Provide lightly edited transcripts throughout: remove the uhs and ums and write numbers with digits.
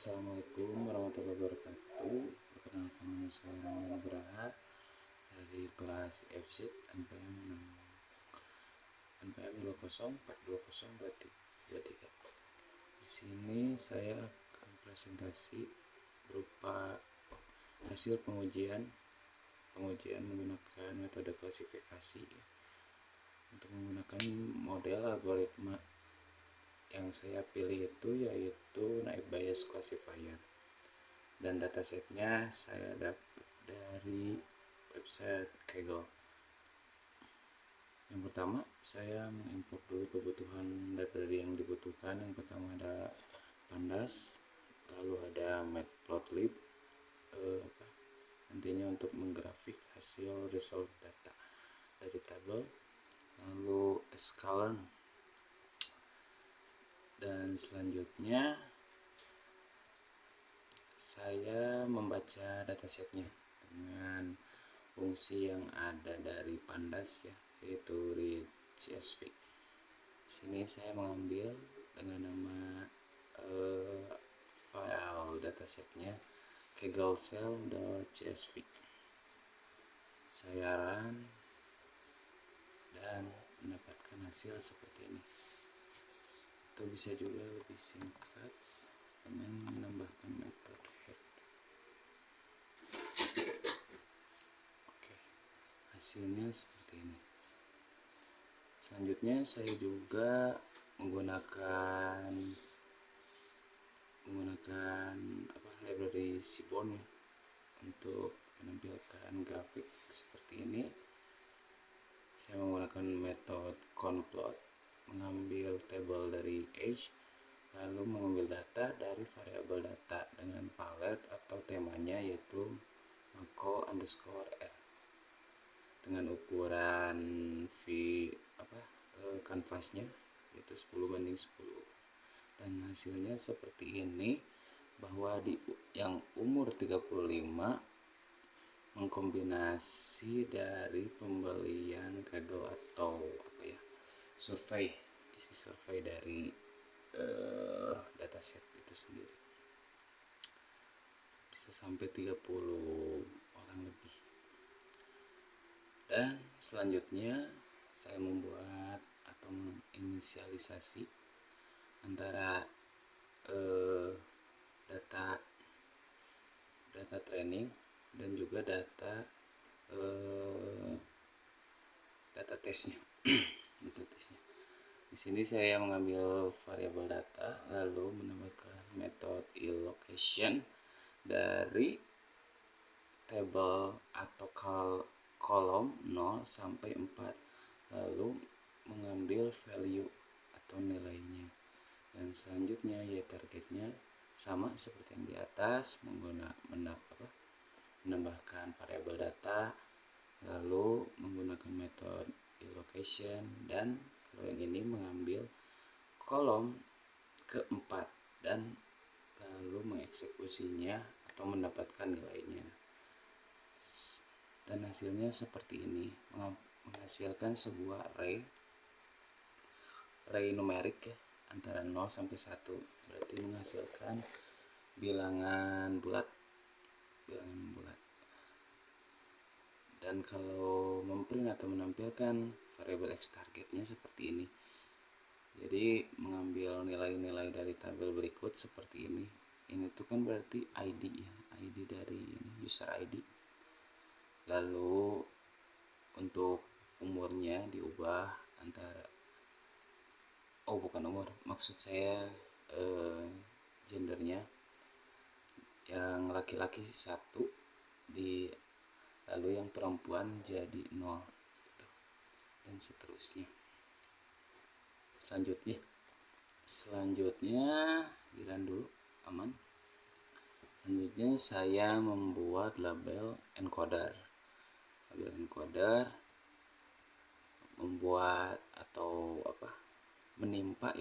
Assalamualaikum warahmatullahi wabarakatuh. Perkenalkan nama saya Rangga Nugraha dari kelas FZ NPM 204203. Di sini saya akan presentasi berupa hasil pengujian menggunakan metode klasifikasi untuk menggunakan model algoritma yang saya pilih yaitu naive Bayes classifier, dan datasetnya saya dapat dari website Kaggle. Yang pertama, saya mengimport dulu kebutuhan library yang dibutuhkan. Yang pertama ada Pandas, lalu ada Matplotlib, nantinya untuk menggrafik hasil result data dari tabel, lalu sklearn, dan selanjutnya saya membaca datasetnya dengan fungsi yang ada dari Pandas yaitu read CSV. Sini saya mengambil dengan nama file datasetnya kagglesell.csv. Saya run dan mendapatkan hasil seperti ini. Atau bisa juga lebih singkat dengan menambahkan metode head. Oke, hasilnya seperti ini. Selanjutnya saya juga menggunakan library Seaborn untuk menampilkan grafik seperti ini. Saya menggunakan metode conplot, mengambil tabel dari age, lalu mengambil data dari variabel data dengan palet atau temanya yaitu Mako_R dengan ukuran kanvasnya yaitu 10:10, dan hasilnya seperti ini, bahwa yang umur 35 mengkombinasi dari pembelian Kaggle atau isi survei dari dataset itu sendiri, bisa sampai 30 orang lebih. Dan selanjutnya saya membuat atau menginisialisasi antara data training dan juga data tesnya. Di sini saya mengambil variabel data, lalu menambahkan metode allocation dari tabel atau kolom 0 sampai 4, lalu mengambil value atau nilainya. Dan selanjutnya targetnya sama seperti yang di atas, menambahkan variabel data, lalu menggunakan metode allocation, dan kalau yang ini mengambil kolom keempat dan lalu mengeksekusinya atau mendapatkan nilainya. Dan hasilnya seperti ini, menghasilkan sebuah array numerik antara 0 sampai 1, berarti menghasilkan bilangan bulat. Dan kalau memprint atau menampilkan variabel X targetnya seperti ini. Jadi mengambil nilai-nilai dari tabel berikut seperti ini. Ini tuh kan berarti ID ID dari user ID. Lalu untuk umurnya diubah antara bukan umur, maksud saya gendernya, yang laki-laki 1 lalu yang perempuan jadi 0 dan seterusnya. Selanjutnya diran dulu, aman. Selanjutnya saya membuat label encoder membuat atau menimpa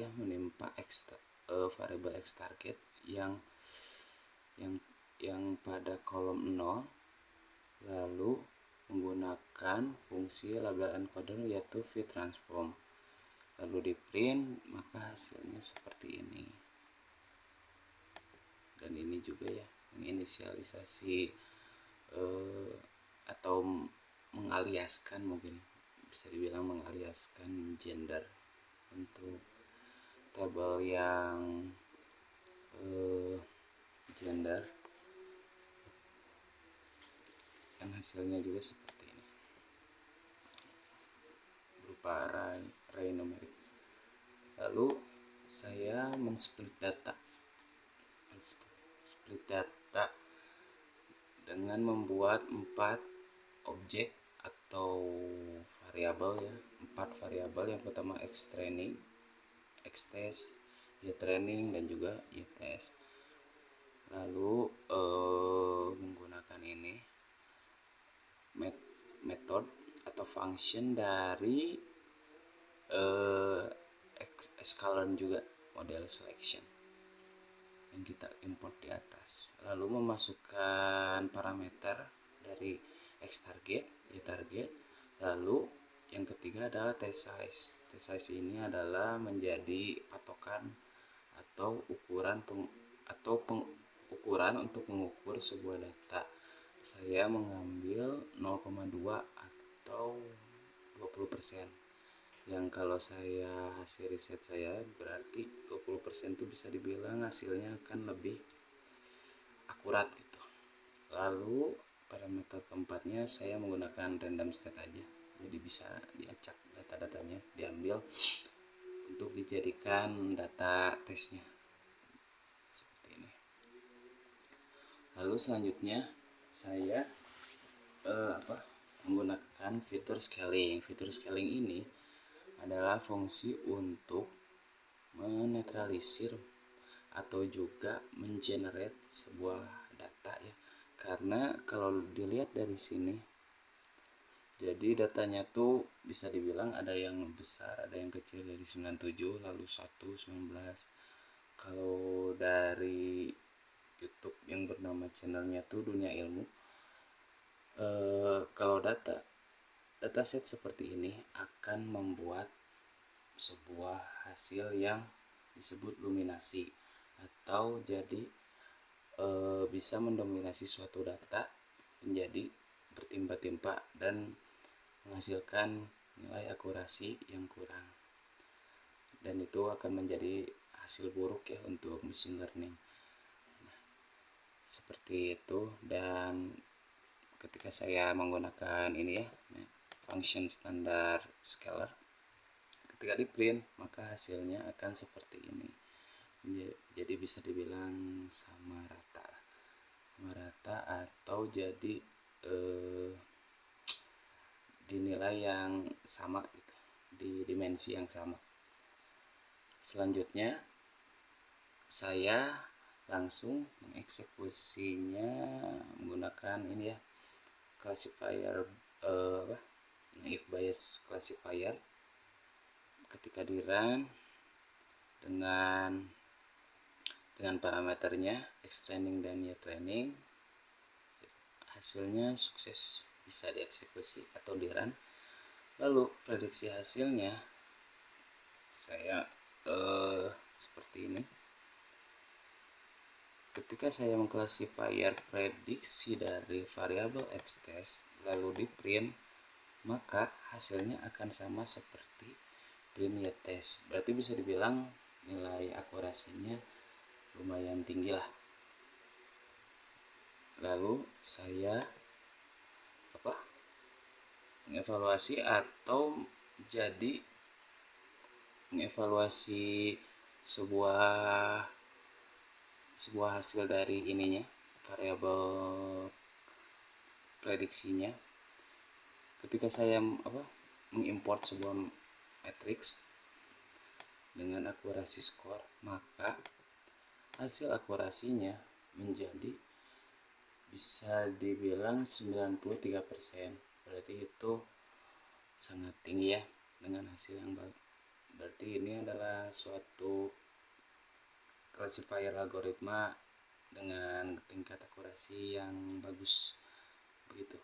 variabel X target yang pada kolom 0, lalu menggunakan fungsi label encoder yaitu vTransform, lalu di print, maka hasilnya seperti ini. dan ini juga ya menginisialisasi atau mengaliaskan, mungkin bisa dibilang mengaliaskan gender untuk tabel yang gender, yang hasilnya juga seperti ini berupa array numerik. Lalu saya men-split data dengan membuat 4 objek atau variabel ya, 4 variabel. Yang pertama xTraining, xTest, yTraining, dan juga yTest. Lalu menggunakan ini method atau function dari sklearn juga, model selection yang kita import di atas. Lalu memasukkan parameter dari xTarget, yTarget. Lalu yang ketiga adalah t-size. T-size ini adalah menjadi patokan atau ukuran ukuran untuk mengukur sebuah data. Saya mengambil 0,2 atau 20%. Yang kalau saya hasil riset saya berarti 20% itu bisa dibilang hasilnya akan lebih akurat gitu. Lalu parameter keempatnya saya menggunakan random state aja, jadi bisa diacak data-datanya, diambil untuk dijadikan data tesnya seperti ini. Lalu selanjutnya saya menggunakan fitur scaling. Fitur scaling ini adalah fungsi untuk menetralisir atau juga mengenerate sebuah data ya. Karena kalau dilihat dari sini, jadi datanya tuh bisa dibilang ada yang besar, ada yang kecil, dari 97 lalu 1 19. Kalau dari YouTube yang bernama channelnya tuh Dunia Ilmu, kalau dataset seperti ini akan membuat sebuah hasil yang disebut luminasi, atau jadi bisa mendominasi suatu data menjadi bertimpa-timpa dan menghasilkan nilai akurasi yang kurang, dan itu akan menjadi hasil buruk ya untuk machine learning. Nah, seperti itu. Dan ketika saya menggunakan ini ya, function standar scalar, ketika di print maka hasilnya akan seperti ini. Jadi bisa dibilang sama rata atau jadi dinilai yang sama gitu, di dimensi yang sama. Selanjutnya saya langsung mengeksekusinya menggunakan ini ya, classifier naive Bayes classifier. Ketika di run dengan parameternya xTraining dan yTraining, hasilnya sukses bisa dieksekusi atau di run. Lalu prediksi hasilnya saya seperti ini. Ketika saya mengklasifier prediksi dari variabel xTest lalu di print, maka hasilnya akan sama seperti print yTest. Berarti bisa dibilang nilai akurasinya lumayan tinggi lah. Lalu saya mengevaluasi atau jadi mengevaluasi sebuah hasil dari ininya, variabel prediksinya. Ketika saya mengimport sebuah matriks dengan akurasi skor, maka hasil akurasinya menjadi bisa dibilang 93%. Berarti itu sangat tinggi ya dengan hasil yang bagus. Berarti ini adalah suatu classifier algoritma dengan tingkat akurasi yang bagus begitu.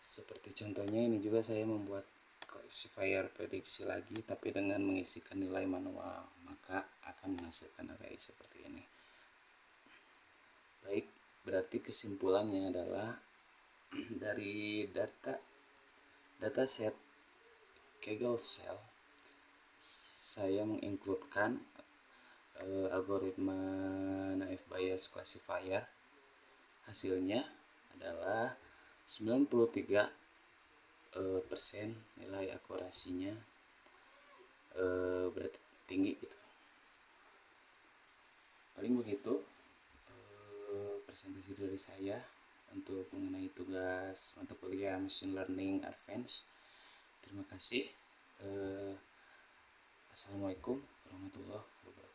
Seperti contohnya ini juga saya membuat classifier prediksi lagi, tapi dengan mengisikan nilai manual, maka akan menghasilkan array seperti ini. Berarti kesimpulannya adalah dari dataset Kaggle Shell saya mengincludekan algoritma naive Bayes classifier. Hasilnya adalah 93% nilai akurasinya, berarti tinggi gitu. Paling begitu presentasi dari saya untuk mengenai tugas mata kuliah Machine Learning Advanced. Terima kasih. Assalamualaikum warahmatullahi wabarakatuh.